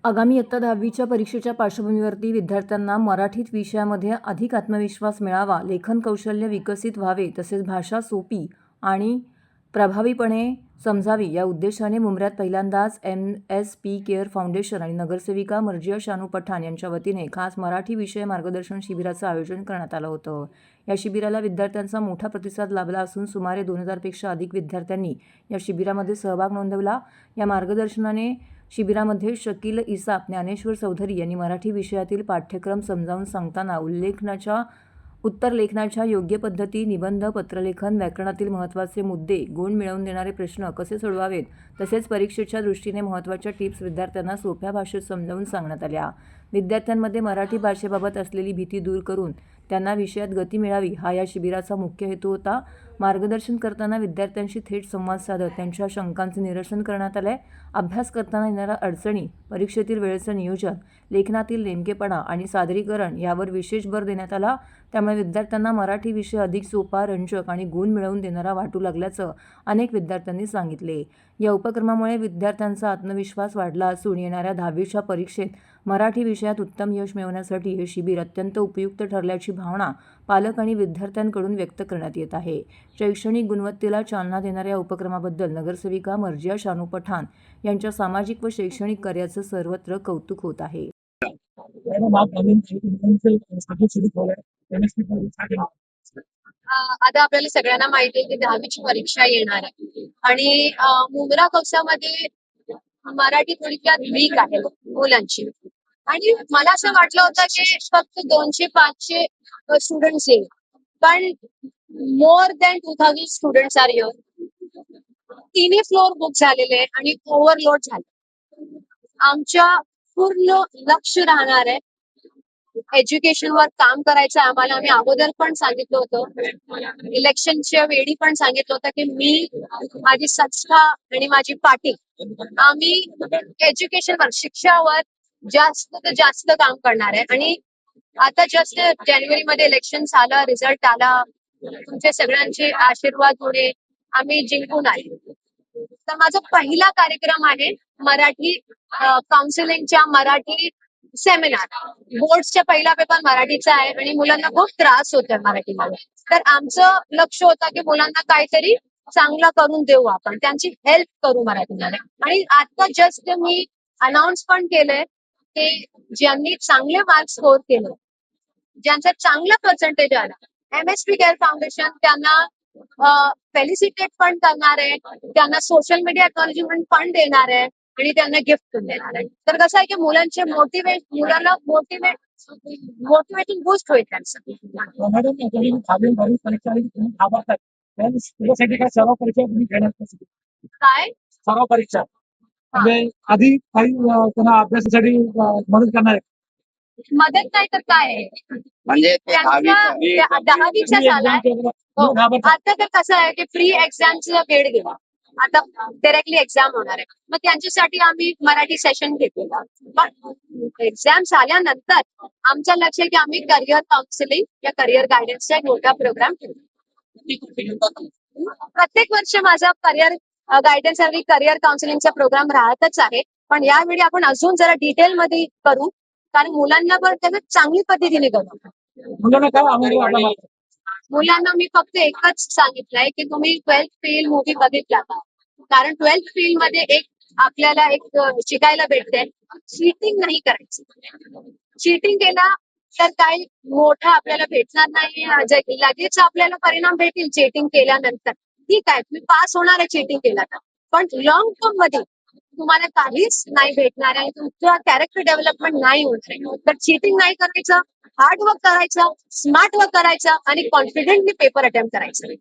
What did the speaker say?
आगामी इयत्ता 10वीच्या परीक्षेच्या पार्श्वभूमीवरती विद्यार्थ्यांना मराठीत विषयामध्ये अधिक आत्मविश्वास मिळावा, लेखन कौशल्य विकसित व्हावे, तसेच भाषा सोपी आणि प्रभावीपणे समजावी या उद्देशाने मुंब्र्यात पहिल्यांदाच MSP केअर फाउंडेशन आणि नगरसेविका मर्जिया शानू पठाण यांच्या वतीने खास मराठी विषय मार्गदर्शन शिबिराचं आयोजन करण्यात आलं होतं. या शिबिराला विद्यार्थ्यांचा मोठा प्रतिसाद लाभला असून सुमारे 2000 पेक्षा अधिक विद्यार्थ्यांनी या शिबिरामध्ये सहभाग नोंदवला. या मार्गदर्शनाने शिबिरामध्ये शकील इसाप, ज्ञानेश्वर चौधरी यांनी मराठी विषयातील पाठ्यक्रम समजावून सांगताना उत्तरलेखनाच्या योग्य पद्धती, निबंध, पत्रलेखन, व्याकरणातील महत्त्वाचे मुद्दे, गुण मिळवून देणारे प्रश्न कसे सोडवावेत, तसेच परीक्षेच्या दृष्टीने महत्त्वाच्या टिप्स विद्यार्थ्यांना सोप्या भाषेत समजावून सांगण्यात आल्या. विद्यार्थ्यांमध्ये मराठी भाषेबाबत असलेली भीती दूर करून त्यांना विषयात गती मिळावी हा या शिबिराचा मुख्य हेतू होता. मार्गदर्शन करताना विद्यार्थ्यांशी थेट संवाद साधत त्यांच्या शंकांचे निरसन करण्यात आले. अभ्यास करताना येणाऱ्या अडचणी, परीक्षेतील वेळेचं नियोजन, लेखनातील नेमकेपणा आणि सादरीकरण यावर विशेष भर देण्यात आला. त्यामुळे विद्यार्थ्यांना मराठी विषय अधिक सोपा, रंजक आणि गुण मिळवून देणारा वाटू लागल्याचं अनेक विद्यार्थ्यांनी सांगितले. या उपक्रमामुळे विद्यार्थ्यांचा आत्मविश्वास वाढला असून येणाऱ्या 10वीच्या परीक्षेत मराठी विषयात उत्तम यश मिळवण्यासाठी हे शिबिर अत्यंत उपयुक्त ठरल्याची भावना पालक आणि विद्यार्थ्यांकडून व्यक्त करण्यात येत आहे. शैक्षणिक गुणवत्तेला चालना देणाऱ्या या उपक्रमाबद्दल नगरसेविका मर्जिया शानू पठाण यांच्या सामाजिक व शैक्षणिक कार्याचं सर्वत्र कौतुक होत आहे. आता आपल्याला सगळ्यांना माहिती आहे की 10वीची परीक्षा येणार आहे आणि मुंब्रा कौसामध्ये मराठी थोडक्यात वीक आहे मुलांची. आणि मला असं वाटलं होतं की फक्त 200-500 स्टुडंट्स येईल, पण more than 2000 students are here. तिन्ही फ्लोअर बुक झालेले आणि ओव्हरलोड झाले. आमच्या पूर्ण लक्ष राहणार आहे एज्युकेशनवर काम करायचं आहे आम्हाला. आम्ही अगोदर पण सांगितलं होतं, इलेक्शनच्या वेळी पण सांगितलं होतं की मी, माझी संस्था आणि माझी पार्टी आम्ही एज्युकेशनवर, शिक्षावर जास्त काम करणार आहे. आणि आता जस्ट जानेवारीमध्ये इलेक्शन झालं, रिझल्ट आला, तुमच्या सगळ्यांचे आशीर्वाद होणे आम्ही जिंकून आले. तर माझा पहिला कार्यक्रम आहे मराठी काउन्सिलिंगच्या, मराठी सेमिनार. बोर्डच्या पहिला पेपर मराठीचा आहे आणि मुलांना खूप त्रास होतोय मराठीमध्ये. तर आमचं लक्ष होतं की मुलांना काहीतरी चांगलं करून देऊ, आपण त्यांची हेल्प करू मराठीमध्ये. आणि आता जस्ट मी अनाऊन्स पण केलंय की ज्यांनी चांगले मार्क्स स्कोर केले, ज्यांचा चांगला पर्सेंटेज आला, MSP केअर फाउंडेशन त्यांना फेलिसिटेट पण करणार आहे, त्यांना सोशल मीडिया एक्नॉलेजमेंट पण देणार आहे आणि त्यांना गिफ्ट पण देणार आहे. तर कसं आहे की मुलांचे मुलांना मोटिवेटिंग बूस्ट होईल त्यांचं. काय सराव परीक्षा म्हणजे आधी काही त्यांना अभ्यासासाठी मदत करणार आहे. मदत नाही तर काय आहे म्हणजे त्यांच्या 10वीचा झालाय. हो, आता तर कसं आहे की प्री एक्झामचा वेळ गेला, आता डायरेक्टली एक्झाम होणार आहे. मग त्यांच्यासाठी आम्ही मराठी सेशन घेतलेला. पण एक्झाम झाल्यानंतर आमचं लक्ष आहे की आम्ही करिअर काउन्सिलिंग या करिअर गायडन्सचा एक मोठा प्रोग्राम ठेवू. प्रत्येक वर्षी माझा करिअर गायडन्स आणि करिअर काउन्सिलिंगचा प्रोग्राम राहतच आहे, पण यावेळी आपण अजून जरा डिटेल मध्ये करू, कारण मुलांना पण त्यांना चांगली पद्धतीने करू. मुलांना मी फक्त एकच सांगितलंय की तुम्ही 12th फेल मूवी बघितला का, कारण 12th फेल मध्ये आपल्याला एक शिकायला भेटते, चीटिंग नाही करायचं. चीटिंग केला तर काही मोठं आपल्याला भेटणार नाही, लगेच आपल्याला परिणाम भेटेल चीटिंग केल्यानंतर. ठीक आहे, तुम्ही पास होणार आहे चीटिंग केला तर, पण लॉंग टर्म मध्ये तुम्हाला काहीच नाही भेटणार आहे, तुमचं कॅरेक्टर डेव्हलपमेंट नाही होणार आहे. तर चीटिंग नाही करायचं, हार्ड वर्क करायचं, स्मार्ट वर्क करायचं आणि कॉन्फिडेंटली पेपर अटेम्प्ट करायचं.